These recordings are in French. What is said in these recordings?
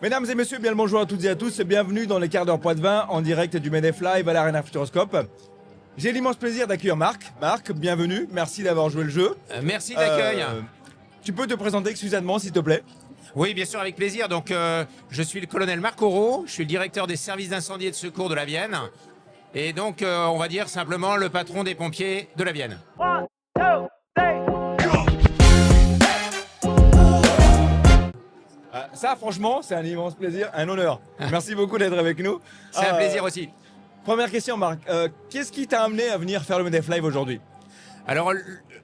Mesdames et messieurs, bien le bonjour à toutes et à tous. Bienvenue dans les quarts d'heure Poitvin en direct du MEDEF Live à l'Arena Futuroscope. J'ai l'immense plaisir d'accueillir Marc. Marc, bienvenue. Merci d'avoir joué le jeu. Merci de l'accueil. Tu peux te présenter excusément, s'il te plaît? Oui, bien sûr, avec plaisir. Donc, je suis le colonel Marc Auro. Je suis le directeur des services d'incendie et de secours de la Vienne. Et donc, on va dire simplement le patron des pompiers de la Vienne. Ça, franchement, c'est un immense plaisir, un honneur. Merci beaucoup d'être avec nous. C'est un plaisir aussi. Première question, Marc. Qu'est-ce qui t'a amené à venir faire le MEDEF Live aujourd'hui? Alors,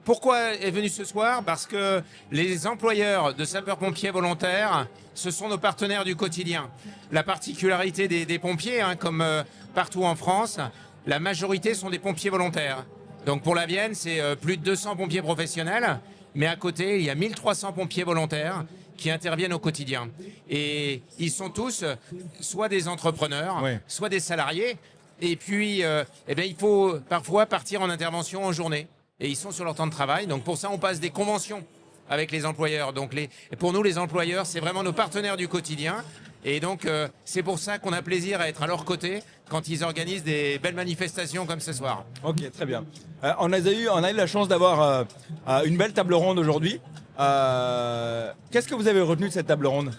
pourquoi est venu ce soir? Parce que les employeurs de sapeurs-pompiers volontaires, ce sont nos partenaires du quotidien. La particularité des pompiers, comme partout en France, la majorité sont des pompiers volontaires. Donc pour la Vienne, c'est plus de 200 pompiers professionnels, mais à côté, il y a 1300 pompiers volontaires qui interviennent au quotidien. Et ils sont tous soit des entrepreneurs, oui, soit des salariés. Et puis, il faut parfois partir en intervention en journée. Et ils sont sur leur temps de travail. Donc pour ça, on passe des conventions avec les employeurs. Donc pour nous, les employeurs, c'est vraiment nos partenaires du quotidien. Et donc, c'est pour ça qu'on a plaisir à être à leur côté quand ils organisent des belles manifestations comme ce soir. Ok, très bien. On a eu la chance d'avoir une belle table ronde aujourd'hui. Qu'est-ce que vous avez retenu de cette table ronde?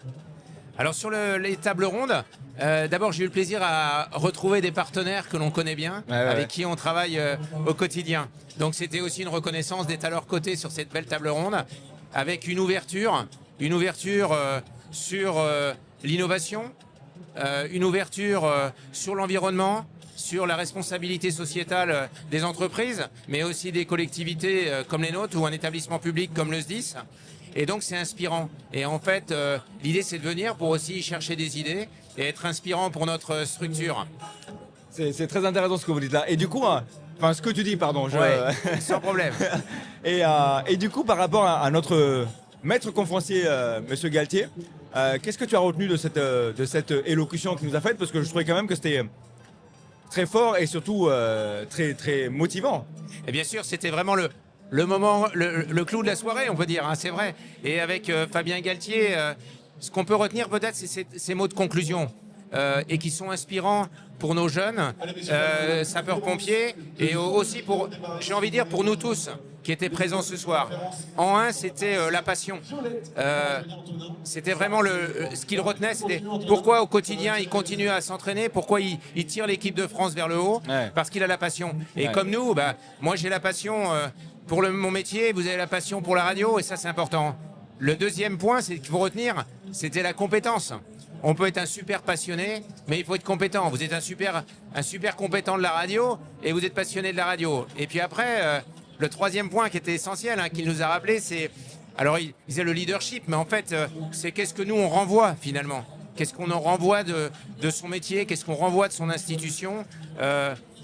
Alors sur les tables rondes, d'abord j'ai eu le plaisir à retrouver des partenaires que l'on connaît bien, avec qui on travaille au quotidien. Donc c'était aussi une reconnaissance d'être à leur côté sur cette belle table ronde, avec une ouverture sur l'innovation, une ouverture sur l'environnement, sur la responsabilité sociétale des entreprises, mais aussi des collectivités comme les nôtres ou un établissement public comme le SDIS. Et donc c'est inspirant. Et en fait, l'idée c'est de venir pour aussi chercher des idées et être inspirant pour notre structure. C'est très intéressant ce que vous dites là. Et du coup, ce que tu dis, pardon. Sans problème. Et du coup, par rapport à notre maître conférencier, Monsieur Galtier, qu'est-ce que tu as retenu de cette élocution qu'il nous a faite? Parce que je trouvais quand même que c'était très fort et surtout très, très motivant. Et bien sûr, c'était vraiment le moment, le clou de la soirée, on peut dire, c'est vrai. Et avec Fabien Galtier, ce qu'on peut retenir peut-être, c'est ces mots de conclusion et qui sont inspirants pour nos jeunes sapeurs-pompiers et aussi pour, j'ai envie de dire, pour nous tous qui étaient présents ce soir. En un, c'était la passion. C'était vraiment ce qu'il retenait, c'était pourquoi au quotidien il continue à s'entraîner, pourquoi il tire l'équipe de France vers le haut, parce qu'il a la passion. Et comme nous, moi j'ai la passion pour mon métier, vous avez la passion pour la radio, et ça c'est important. Le deuxième point, c'est qu'il faut retenir, c'était la compétence. On peut être un super passionné, mais il faut être compétent. Vous êtes un super compétent de la radio, et vous êtes passionné de la radio. Et puis après, le troisième point qui était essentiel, qu'il nous a rappelé, c'est... Alors, il disait le leadership, mais en fait, c'est qu'est-ce que nous, on renvoie, finalement. Qu'est-ce qu'on en renvoie de son métier, qu'est-ce qu'on renvoie de son institution,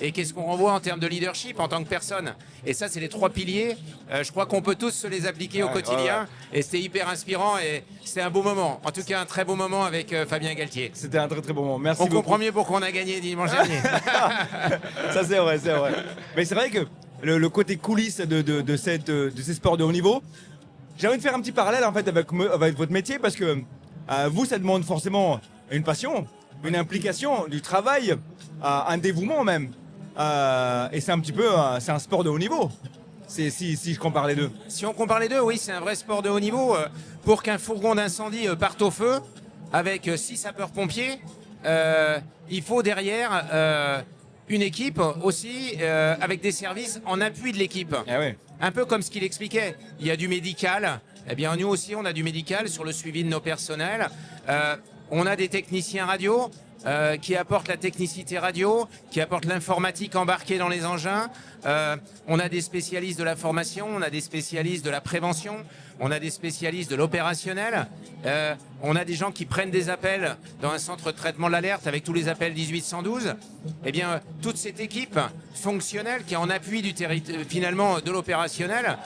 et qu'est-ce qu'on renvoie en termes de leadership en tant que personne. Et ça, c'est les trois piliers. Je crois qu'on peut tous se les appliquer au quotidien. Et c'était hyper inspirant et c'était un beau moment. En tout cas, un très beau moment avec Fabien Galtier. C'était un très très bon moment. Merci beaucoup. On comprend mieux pourquoi on a gagné dimanche dernier. Ça, c'est vrai, c'est vrai. Mais c'est vrai que le côté coulisses de ces sports de haut niveau, j'ai envie de faire un petit parallèle en fait avec votre métier parce que vous, ça demande forcément une passion, une implication, du travail, un dévouement même. Et c'est un petit peu, c'est un sport de haut niveau, si je compare les deux. Si on compare les deux, oui, c'est un vrai sport de haut niveau. Pour qu'un fourgon d'incendie parte au feu, avec 6 sapeurs-pompiers, il faut derrière une équipe aussi, avec des services en appui de l'équipe. Ah ouais. Un peu comme ce qu'il expliquait, il y a du médical. Eh bien, nous aussi, on a du médical sur le suivi de nos personnels. On a des techniciens radio qui apportent la technicité radio, qui apportent l'informatique embarquée dans les engins. On a des spécialistes de la formation, on a des spécialistes de la prévention, on a des spécialistes de l'opérationnel. On a des gens qui prennent des appels dans un centre de traitement de l'alerte avec tous les appels 1812. Eh bien, toute cette équipe fonctionnelle qui est en appui finalement de l'opérationnel,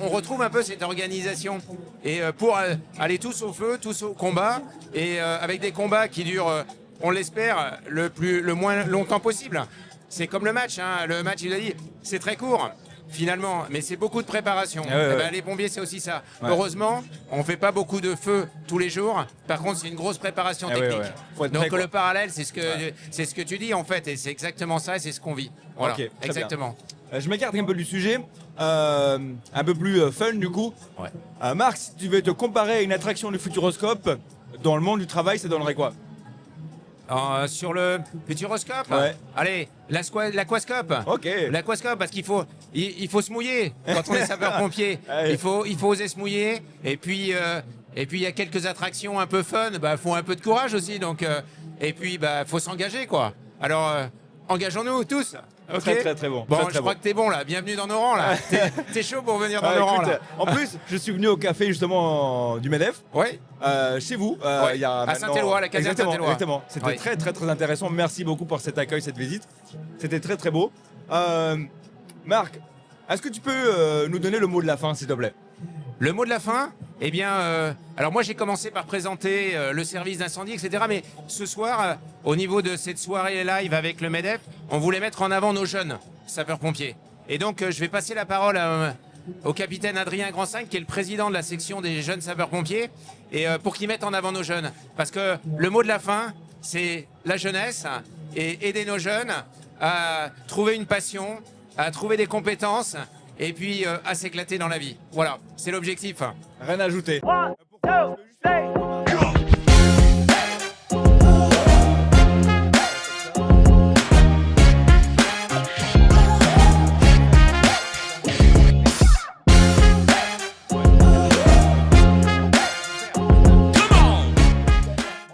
on retrouve un peu cette organisation. Et pour aller tous au feu, tous au combat, et avec des combats qui durent, on l'espère, le moins longtemps possible. C'est comme le match, Le match, il a dit, c'est très court. finalement, mais c'est beaucoup de préparation. Ah ouais, Eh ben, ouais. les pompiers, c'est aussi ça. Ouais. Heureusement, on fait pas beaucoup de feux tous les jours. Par contre, c'est une grosse préparation Ah ouais, technique. ouais. Faut être Donc prêt, quoi. le parallèle, c'est ce que tu dis en fait, et c'est exactement ça, et c'est ce qu'on vit. Voilà, Ok, très exactement. Je m'écarte un peu du sujet, un peu plus fun du coup. Ouais. Marc, si tu veux te comparer à une attraction du Futuroscope, dans le monde du travail, ça donnerait quoi? Sur le Futuroscope, Ouais. allez, l'aquascope. Ok. L'aquascope, parce qu'il faut, il faut se mouiller quand on est sapeur-pompier. Ouais. Il faut oser se mouiller. Et puis, il y a quelques attractions un peu fun. Bah, faut un peu de courage aussi. Donc, et puis, bah, faut s'engager, quoi. Alors, engageons-nous tous. Ok. Très, très, très bon. Bon, Très, je très crois bon. que t'es bon là. Bienvenue dans nos rangs là. T'es chaud pour venir dans Ah, nos rangs écoute, là. en plus, je suis venu au café justement du MEDEF, Ouais. chez vous. Ouais, Il y a à maintenant- Saint-Éloi, la caserne Exactement, Saint-Éloi. exactement. C'était Ouais. très, très, très intéressant. Merci beaucoup pour cet accueil, cette visite. C'était très, très beau. Marc, est-ce que tu peux nous donner le mot de la fin, s'il te plaît? Le mot de la fin, eh bien, alors moi j'ai commencé par présenter le service d'incendie, etc. Mais ce soir, au niveau de cette soirée live avec le MEDEF, on voulait mettre en avant nos jeunes sapeurs-pompiers. Et donc je vais passer la parole au capitaine Adrien Grandcinq, qui est le président de la section des jeunes sapeurs-pompiers, et pour qu'il mette en avant nos jeunes. Parce que le mot de la fin, c'est la jeunesse, et aider nos jeunes à trouver une passion, à trouver des compétences, et puis à s'éclater dans la vie. Voilà, c'est l'objectif. Rien à ajouter. One, two.